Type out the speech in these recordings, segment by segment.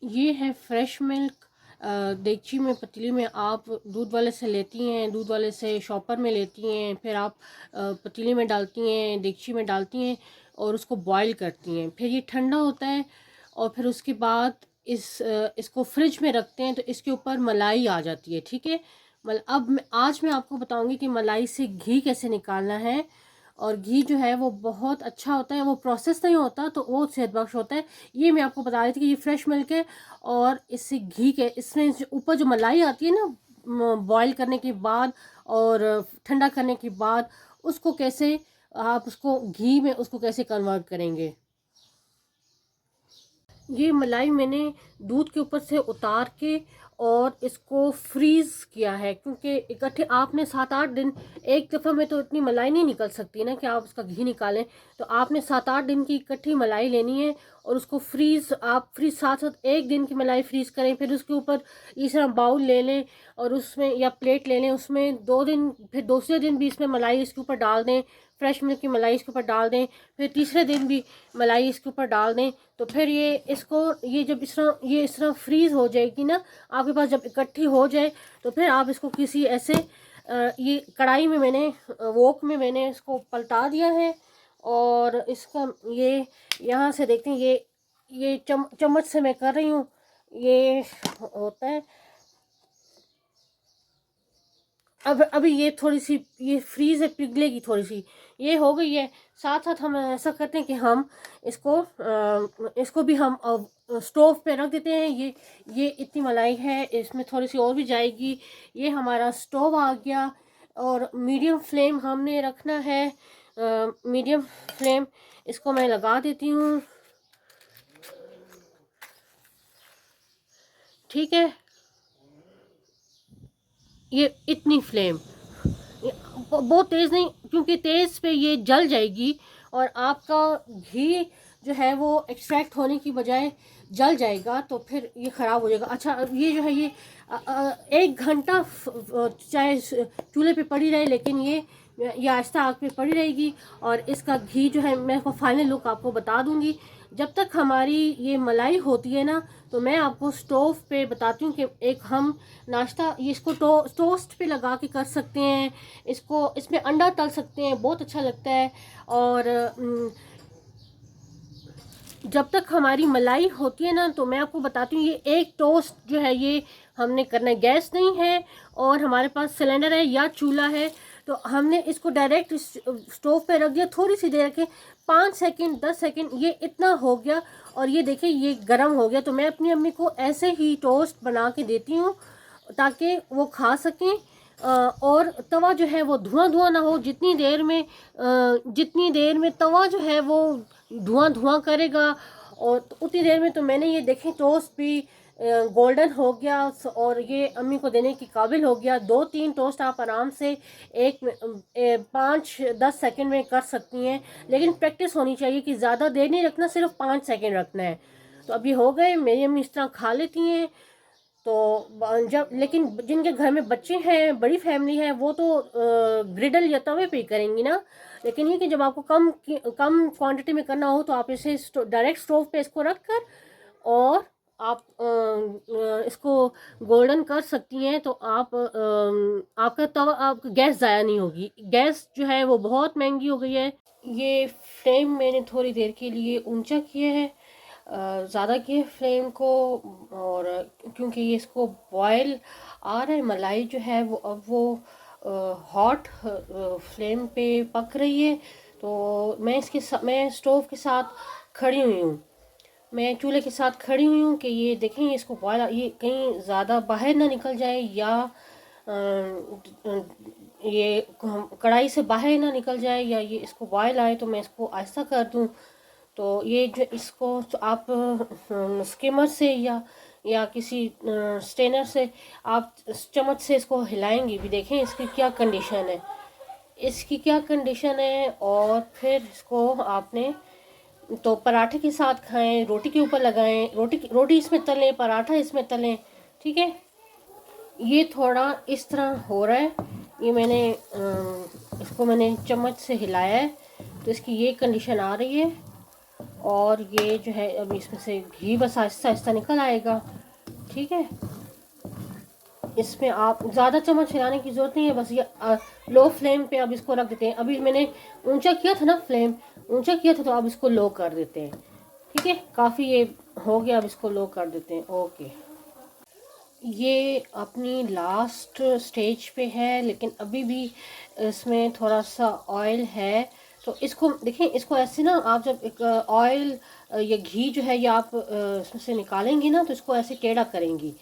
ये है fresh milk. देगची में, पतीली में आप दूध वाले से लेती हैं, दूध वाले से शॉपर में लेती हैं, फिर आप पतीली में डालती हैं, देगची में डालती हैं और उसको बॉईल करती हैं। फिर ये ठंडा होता है और फिर उसके बाद इसको फ्रिज में रखते हैं तो इसके ऊपर मलाई आ जाती है। ठीक है। आज मैं आपको बताऊंगी कि मलाई से घी कैसे निकालना है। और घी जो है वो बहुत अच्छा होता है, वो प्रोसेस नहीं होता तो वो सेहत बख्श होता है। ये मैं आपको बता रही थी कि ये फ्रेश मिल्क है और इससे घी के इसमें ऊपर जो मलाई आती है ना बॉईल करने के बाद और ठंडा करने के बाद, उसको कैसे आप उसको घी में उसको कैसे कन्वर्ट करेंगे। ये मलाई मैंने दूध के ऊपर से उतार के और इसको फ्रीज़ किया है, क्योंकि इकट्ठे आपने 7-8 दिन, एक दफ़ा में तो इतनी मलाई नहीं निकल सकती ना कि आप उसका घी निकालें। तो आपने 7-8 दिन की इकट्ठी मलाई लेनी है और उसको आप फ्रीज़ साथ साथ 1 दिन की मलाई फ्रीज़ करें। फिर उसके ऊपर इस तरह बाउल ले लें और उसमें या प्लेट ले लें, उसमें 2 दिन, फिर दूसरे दिन भी इसमें मलाई इसके ऊपर डाल दें, फ्रेश मिल्क की मलाई इसके ऊपर डाल दें, फिर तीसरे दिन भी मलाई इसके ऊपर डाल दें। तो फिर ये जब इस तरह फ्रीज़ हो जाएगी ना, आपके पास जब इकट्ठी हो जाए तो फिर आप इसको किसी ऐसे ये कढ़ाई में मैंने वोक में मैंने इसको पलटा दिया है। और इसका ये यहाँ से देखते हैं, ये चम्मच से मैं कर रही हूँ। ये होता है। अब अभी ये थोड़ी सी ये फ्रीज है, पिघलेगी थोड़ी सी, ये हो गई है। साथ साथ हम ऐसा करते हैं कि हम इसको भी हम स्टोव पे रख देते हैं। ये इतनी मलाई है, इसमें थोड़ी सी और भी जाएगी। ये हमारा स्टोव आ गया और मीडियम फ्लेम हमने रखना है। मीडियम फ्लेम इसको मैं लगा देती हूँ। ठीक है। ये इतनी फ्लेम, बहुत तेज़ नहीं, क्योंकि तेज़ पे ये जल जाएगी और आपका घी जो है वो एक्सट्रैक्ट होने की बजाय जल जाएगा, तो फिर ये ख़राब हो जाएगा। अच्छा, ये जो है ये 1 घंटा चाहे चूल्हे पे पड़ी रहे, लेकिन ये आहिस्ता आग पे पड़ी रहेगी। और इसका घी जो है मैं आपको फाइनल लुक आपको बता दूंगी। जब तक हमारी ये मलाई होती है ना, तो मैं आपको स्टोव पे बताती हूँ कि एक हम नाश्ता, ये इसको टोस्ट पे लगा के कर सकते हैं। इसको इसमें अंडा तल सकते हैं, बहुत अच्छा लगता है। और जब तक हमारी मलाई होती है ना, तो मैं आपको बताती हूँ, ये एक टोस्ट जो है ये हमने करना है। गैस नहीं है और हमारे पास सिलेंडर है या चूल्हा है, तो हमने इसको डायरेक्ट स्टोव पे रख दिया, थोड़ी सी देर रखें, 5 सेकंड 10 सेकंड, ये इतना हो गया। और ये देखिए ये गर्म हो गया। तो मैं अपनी अम्मी को ऐसे ही टोस्ट बना के देती हूँ ताकि वो खा सकें। और तवा जो है वो धुआं धुआं ना हो। जितनी देर में तवा जो है वो धुआं धुआं करेगा, और तो उतनी देर में तो मैंने ये देखें टोस्ट भी गोल्डन हो गया और ये अम्मी को देने की काबिल हो गया। 2-3 टोस्ट आप आराम से 5-10 सेकंड में कर सकती हैं, लेकिन प्रैक्टिस होनी चाहिए कि ज़्यादा देर नहीं रखना, सिर्फ 5 सेकंड रखना है। तो अब ये हो गए, मेरी अम्मी इस तरह खा लेती हैं। तो जब लेकिन जिनके घर में बच्चे हैं, बड़ी फैमिली है, वो तो ग्रिडल या तवे पे ही करेंगी ना। लेकिन ये कि जब आपको कम क्वांटिटी में करना हो, तो आप इसे डायरेक्ट स्टोव पे इसको रख कर और आप इसको गोल्डन कर सकती हैं। तो आपका तवा, आपका गैस ज़ाया नहीं होगी। गैस जो है वो बहुत महंगी हो गई है। ये फ्लेम मैंने थोड़ी देर के लिए ऊंचा किया है, ज़्यादा किए फ्लेम को। और क्योंकि ये इसको बॉयल आ रहा है, मलाई जो है वो अब वो हॉट फ्लेम पे पक रही है। तो मैं स्टोव के साथ खड़ी हुई हूँ, मैं चूल्हे के साथ खड़ी हुई हूँ कि ये देखें, इसको बॉयल, ये कहीं ज़्यादा बाहर ना निकल जाए या ये कढ़ाई से बाहर ना निकल जाए, या ये इसको बॉयल आए तो मैं इसको आहिस्ता कर दूँ। तो ये जो इसको तो आप स्किमर से या किसी स्ट्रेनर से आप चम्मच से इसको हिलाएंगे भी, देखें इसकी क्या कंडीशन है, इसकी क्या कंडीशन है। और फिर इसको आपने तो पराठे के साथ खाएं, रोटी के ऊपर लगाएं, रोटी इसमें तलें, पराठा इसमें तलें। ठीक है। ये थोड़ा इस तरह हो रहा है, ये इसको मैंने चम्मच से हिलाया है, तो इसकी ये कंडीशन आ रही है। और ये जो है अब इसमें से घी बस आहिस्ता आहिस्ता निकल आएगा। ठीक है, इसमें आप ज़्यादा चम्मच हिलाने की ज़रूरत नहीं है, बस ये लो फ्लेम पे अब इसको रख देते हैं। अभी मैंने ऊंचा किया था ना, फ्लेम ऊंचा किया था, तो अब इसको लो कर देते हैं। ठीक है, काफ़ी ये हो गया, अब इसको लो कर देते हैं। ओके, ये अपनी लास्ट स्टेज पे है, लेकिन अभी भी इसमें थोड़ा सा ऑयल है। तो इसको देखें, इसको ऐसे ना आप जब एक ऑयल या घी जो है ये आप इसमें से निकालेंगी ना, तो इसको ऐसे टेढ़ा करेंगी,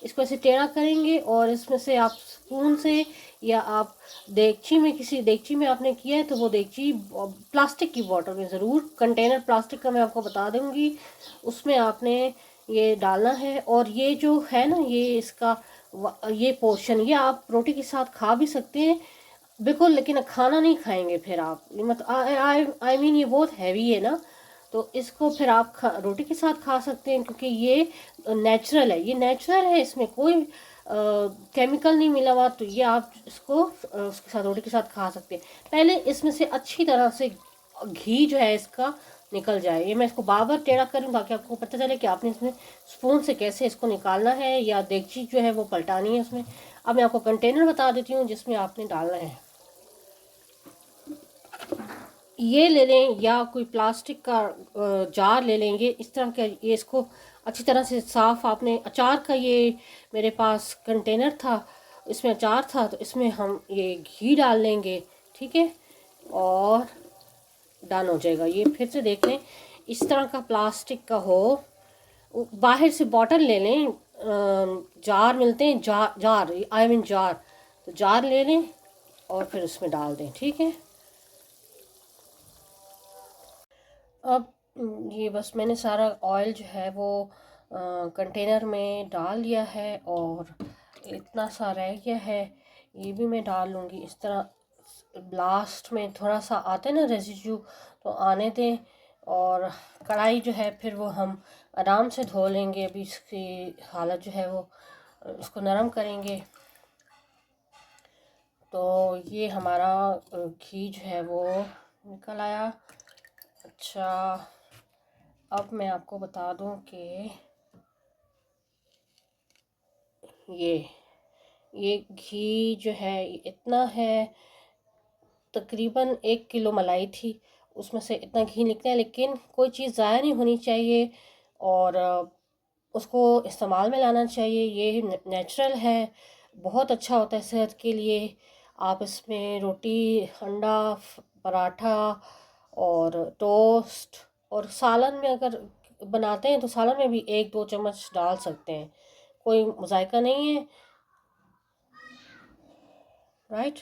इसको ऐसे टेढ़ा करेंगे, और इसमें से आप स्पून से या आप देगची में, किसी देगची में आपने किया है तो वो देगची प्लास्टिक की बॉटल में, ज़रूर कंटेनर प्लास्टिक का मैं आपको बता दूंगी, उसमें आपने ये डालना है। और ये जो है ना, ये इसका ये पोर्शन, ये आप रोटी के साथ खा भी सकते हैं बिल्कुल, लेकिन खाना नहीं खाएंगे फिर आप, मतलब आई मीन ये बहुत हैवी है ना, तो इसको फिर आप रोटी के साथ खा सकते हैं, क्योंकि ये नेचुरल है, ये नेचुरल है, इसमें कोई केमिकल नहीं मिला हुआ। तो ये आप इसको उसके साथ, रोटी के साथ खा सकते हैं। पहले इसमें से अच्छी तरह से घी जो है इसका निकल जाए। ये मैं इसको बार बार टेढ़ा करूँ ताकि आपको पता चले कि आपने इसमें स्पून से कैसे इसको निकालना है, या देगची जो है वो पलटानी है उसमें। अब मैं आपको कंटेनर बता देती हूँ जिसमें आपने डालना है। ये ले लें या कोई प्लास्टिक का जार ले लेंगे इस तरह का। ये इसको अच्छी तरह से साफ़, आपने अचार का, ये मेरे पास कंटेनर था, इसमें अचार था, तो इसमें हम ये घी डाल लेंगे। ठीक है, और डन हो जाएगा। ये फिर से देख लें, इस तरह का प्लास्टिक का हो, बाहर से बॉटल ले लें, जार मिलते हैं, जार आई मीन जार, तो जार ले लें और फिर उसमें डाल दें। ठीक है, अब ये बस मैंने सारा ऑयल जो है वो कंटेनर में डाल दिया है, और इतना सा रह गया है, ये भी मैं डाल लूँगी। इस तरह लास्ट में थोड़ा सा आते ना रेजिड्यू, तो आने दें। और कढ़ाई जो है फिर वो हम आराम से धो लेंगे। अभी इसकी हालत जो है वो, इसको नरम करेंगे। तो ये हमारा घी जो है वो निकल आया। अच्छा, अब मैं आपको बता दूं कि ये घी जो है इतना है, तकरीबन 1 किलो मलाई थी, उसमें से इतना घी निकला है। लेकिन कोई चीज़ ज़ाया नहीं होनी चाहिए, और उसको इस्तेमाल में लाना चाहिए। ये नेचुरल है, बहुत अच्छा होता है सेहत के लिए। आप इसमें रोटी, अंडा, पराठा और टोस्ट और सालन में अगर बनाते हैं तो सालन में भी 1-2 चम्मच डाल सकते हैं, कोई जायका नहीं है। राइट।